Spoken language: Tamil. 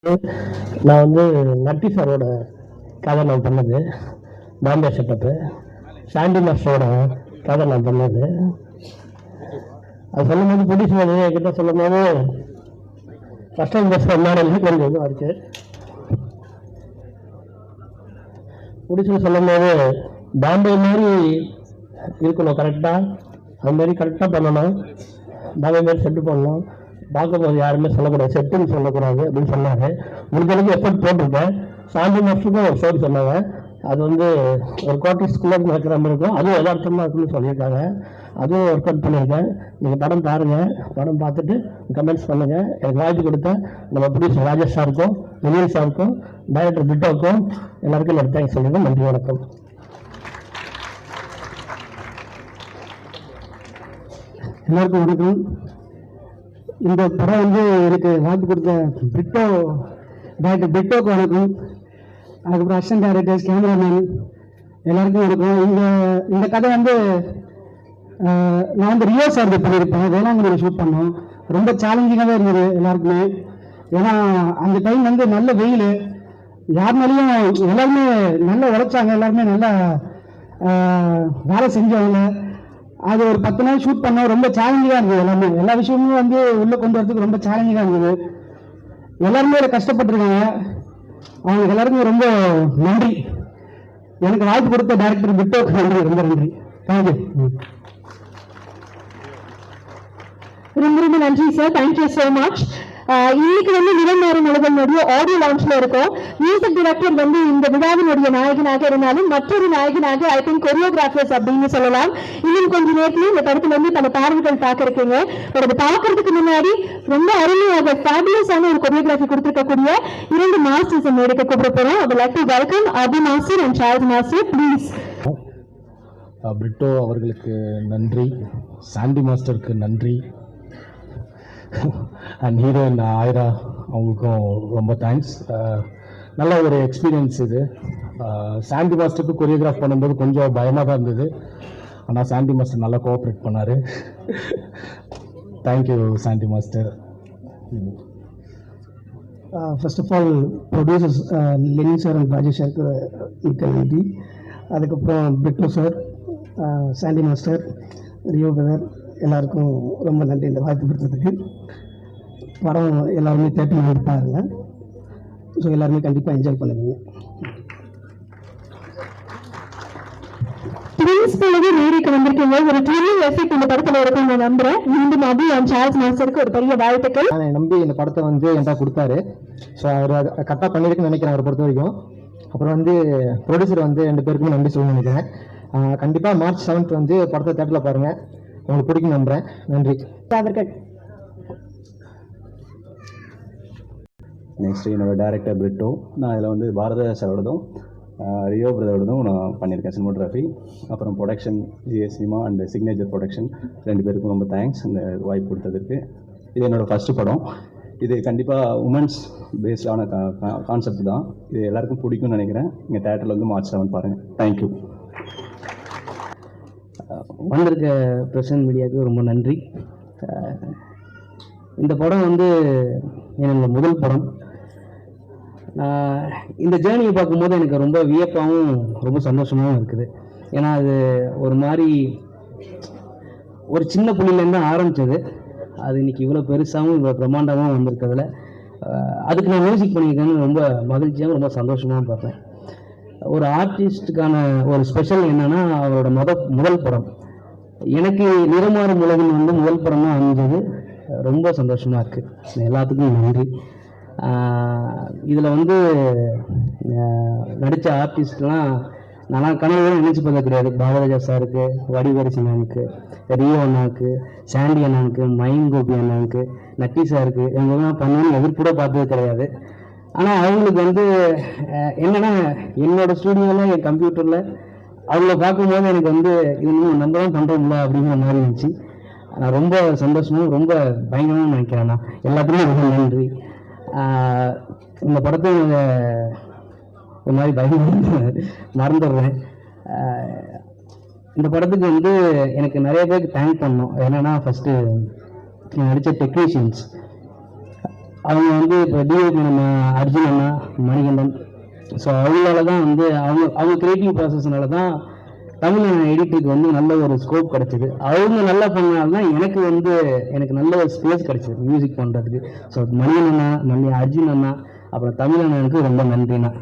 நான் வந்து நட்டி சாரோட கதை நான் பண்ணது பாம்பே செட்டப்பு. சாண்டி மாஸ்டரோட கதை நான் பண்ணது. அது சொல்லும் போது ப்ரொடியூசர் என்கிட்ட சொல்லும் போது ஃபஸ்ட் டைம் பேசுகிற மாடல் கொஞ்சம் இதுவாக இருக்குது. ப்ரொடியூசர் சொல்லும் போது பாம்பே மாதிரி இருக்கணும், கரெக்டாக அது மாதிரி கரெக்டாக பண்ணணும், பாம்பே மாதிரி செட்டு பண்ணணும், பார்க்கும்போது யாருமே சொல்லக்கூடாது, செட்டுன்னு சொல்லக்கூடாது அப்படின்னு சொன்னார். முடிஞ்சளவுக்கு எஃபர்ட் போட்டிருக்கேன். சாந்தி மாஸ்டருக்கும் ஒரு ஸ்டோரி சொன்னாங்க, அது வந்து ஒரு குவார்டர்ஸ்குள்ளே நடக்கிற மாதிரி இருக்கும், அதுவும் யதார்த்தமாக இருக்குன்னு சொல்லியிருக்காங்க. அதுவும் ஒர்க் அவுட் பண்ணியிருக்கேன். நீங்கள் படம் பாருங்கள், படம் பார்த்துட்டு கமெண்ட்ஸ் பண்ணுங்கள். எனக்கு வாய்ப்பு கொடுத்த நம்ம ப்ரொடியூசர் ராஜேஷ் சாருக்கும், வினியல் சாருக்கும், டைரக்டர் பிட்டோக்கும் எல்லாருக்கும் என்னோட தேங்க்ஸ் சொல்லுங்கள். நன்றி, வணக்கம். எல்லாருக்கும் வணக்கம். இந்த படம் வந்து எனக்கு வாய்ப்பு கொடுத்த டைரக்டர் பிட்டோக்கு வணக்கம். அதுக்கப்புறம் அசிஸ்டன்ட் டைரக்டர்ஸ், கேமராமேன் எல்லாருக்கும் வணக்கம். இந்த கதை வந்து நான் வந்து ரியோ சார் பண்ணியிருப்பேன், வேளாங்கண்ணியில் ஷூட் பண்ணோம். ரொம்ப சேலஞ்சிங்காகவே இருந்தது எல்லாருக்குமே. ஏன்னா அந்த டைம் வந்து நல்ல வெயில், யாருனாலையும் எல்லாருமே நல்லா உழைச்சாங்க, எல்லாருமே நல்லா வேலை செஞ்சவங்க. அது ஒரு 10 நாள் ஷூட் பண்ணோம். ரொம்ப சேலஞ்சிங்காக இருந்தது. எல்லா விஷயமும் வந்து உள்ளே கொண்டு வரதுக்கு ரொம்ப சேலஞ்சிங்காக இருந்தது. எல்லாருமே அதில் கஷ்டப்பட்டுருக்காங்க. அவங்களுக்கு எல்லாருக்கும் ரொம்ப நன்றி. எனக்கு வாய்ப்பு கொடுத்த டைரக்டர் பிட்டோக்கு நன்றி, ரொம்ப நன்றி. தேங்க்யூ. ரொம்ப ரொம்ப நன்றி சார், தேங்க்யூ ஸோ மச். இன்னைக்கு வந்து நிறமாறும் உலகனுடைய ஆடியோ லான்ச்ல இருக்கும். மியூசிக் டைரக்டர் வந்து இந்த விழாவினுடைய நாயகனாக இருந்தாலும் மற்றொரு நாயகனாக ஐ திங்க் கொரியோகிராஃபர்ஸ் அப்படின்னு சொல்லலாம். இன்னும் கொஞ்சம் நேரத்தில் இந்த படத்துல வந்து பல பார்வைகள் பார்க்க இருக்கீங்க. அது பார்க்கறதுக்கு முன்னாடி ரொம்ப அருமையாக ஃபேபுலஸான ஒரு கொரியோகிராஃபி கொடுத்திருக்கக்கூடிய 2 மாஸ்டர்ஸ் மேடைக்கு கூப்பிட போறோம். I would like to welcome Abhi master and Charles master, please. Brito அவர்களுக்கு நன்றி, சாண்டி மாஸ்டருக்கு நன்றி, அண்ட் ஹீரோயின் ஆயிரா அவங்களுக்கும் ரொம்ப தேங்க்ஸ். நல்ல ஒரு எக்ஸ்பீரியன்ஸ் இது. சாண்டி மாஸ்டருக்கு கொரியோகிராஃப் பண்ணும்போது கொஞ்சம் பயமாக தான் இருந்தது, ஆனால் சாண்டி மாஸ்டர் நல்லா கோஆப்ரேட் பண்ணார். Thank you Sandy master. First of all producers Lenin sir and Rajesh சாருக்கு மிக்க நன்றி. அதுக்கப்புறம் Bitto sir, Sandy master, Rio brother எல்லாருக்கும் ரொம்ப நன்றி இந்த வாய்ப்பு கொடுத்ததுக்கு. படம் எல்லாருமே தேட்டரில் வந்து பாருங்க. ஸோ எல்லாருமே கண்டிப்பாக என்ஜாய் பண்ணுவீங்க. நேருக்கு வந்திருக்கீங்க, ஒரு ட்ரில்லிங் எஃபெக்ட் இந்த படத்துல இருக்கும் நான் நம்புறேன். மீண்டும் அபி அண்ட் சார்ல்ஸ் மாஸ்டருக்கு ஒரு பெரிய வாழ்த்துக்கள். நான் நம்பி இந்த படத்தை வந்து என்கிட்ட கொடுத்தாரு. ஸோ அவர் கரெக்டாக பண்ணியிருக்குன்னு நினைக்கிறேன் அவரை பொறுத்த வரைக்கும். அப்புறம் வந்து ப்ரொடியூசர் வந்து 2 பேருக்குமே நன்றி சொல்லணும்னு நினைக்கிறேன். கண்டிப்பாக மார்ச் 7 வந்து படத்தை தேட்டரில் பாருங்கள், உங்களுக்கு பிடிக்கும் நம்புறேன். நன்றி. நெக்ஸ்ட் என்னோட டைரக்டர் பிரிட்டோ. நான் இதில் வந்து பாரத சாரோடதும் ரியோ பிரதரோடதும் நான் பண்ணியிருக்கேன் சினிமோகிராஃபி. அப்புறம் production GS cinema and signature production 2 பேருக்கும் ரொம்ப தேங்க்ஸ் இந்த வாய்ப்பு கொடுத்ததுக்கு. இது என்னோடய ஃபஸ்ட்டு படம். இது கண்டிப்பாக உமன்ஸ் பேஸ்டான கான்செப்ட் தான். இது எல்லாருக்கும் பிடிக்கும்னு நினைக்கிறேன். இங்கே தேட்டரில் வந்து மார்ச் 7 பாருங்கள். தேங்க்யூ. வந்திருக்க பிரசன்ட் மீடியாவுக்கு ரொம்ப நன்றி. இந்த படம் வந்து என்னோட முதல் படம். இந்த ஜேர்னியை பார்க்கும்போது எனக்கு ரொம்ப வியப்பாகவும் ரொம்ப சந்தோஷமாகவும் இருக்குது. ஏன்னா அது ஒரு மாதிரி ஒரு சின்ன புள்ளிலேருந்து தான் ஆரம்பித்தது. அது இன்றைக்கி இவ்வளோ பெருசாகவும் இவ்வளோ பிரம்மாண்டமாகவும் வந்திருக்கிறதுல அதுக்கு நான் மியூசிக் பண்ணியிருக்கேன்னு ரொம்ப மகிழ்ச்சியாகவும் ரொம்ப சந்தோஷமாகவும் பார்ப்பேன். ஒரு ஆர்டிஸ்ட்டுக்கான ஒரு ஸ்பெஷல் என்னென்னா அவரோட முதல் படம். எனக்கு நிறமாறும் உலகின் வந்து முதல் படமாக அமைஞ்சது ரொம்ப சந்தோஷமாக இருக்குது. எல்லாத்துக்கும் நன்றி. இதில் வந்து நடித்த ஆர்டிஸ்ட்லாம் நான் கனவு நினச்சி பார்க்க கிடையாது. பாரதராஜா சாருக்கு, வடிவரசி அண்ணாவுக்கு, ரியோ அண்ணாவுக்கு, சாண்டி அண்ணாவுக்கு, மயின் கோபி அண்ணாவுக்கு, நட்டி சாருக்கு இவங்கெல்லாம் பண்ணணும்னு எதிர்ப்புட பார்த்தது கிடையாது. ஆனால் அவங்களுக்கு வந்து என்னென்னா என்னோடய ஸ்டூடியோவில் என் கம்ப்யூட்டரில் அவங்கள பார்க்கும்போது எனக்கு வந்து இது நம்ம தான் பண்ணுறோம்ல அப்படிங்கிற மாதிரி இருந்துச்சு. நான் ரொம்ப சந்தோஷமும் ரொம்ப பயங்கரமாக நினைக்கிறேன். நான் எல்லாத்துக்குமே ரொம்ப நன்றி. இந்த படத்தை ஒரு மாதிரி பயங்கர மறந்துடுறேன். இந்த படத்துக்கு வந்து எனக்கு நிறைய பேருக்கு தேங்க் பண்ணணும். என்னென்னா ஃபஸ்ட்டு நடித்த டெக்னீஷியன்ஸ் அவங்க வந்து இப்போ டிஓபி நம்ம அர்ஜுன் அண்ணா, மணிகண்டன், ஸோ அவங்களால தான் வந்து அவங்க கிரியேட்டிவ் ப்ராசஸ்னால தான் தமிழ் எடிட்டுக்கு வந்து நல்ல ஒரு ஸ்கோப் கிடைச்சிது. அவங்க நல்லா பண்ணனால தான் எனக்கு நல்ல ஒரு ஸ்பேஸ் கிடைச்சிது மியூசிக் பண்ணுறதுக்கு. ஸோ மணிகண்டன் அண்ணா, அர்ஜுன் அண்ணா, அப்புறம் தமிழ் அண்ணனுக்கு ரொம்ப நன்றிண்ணா.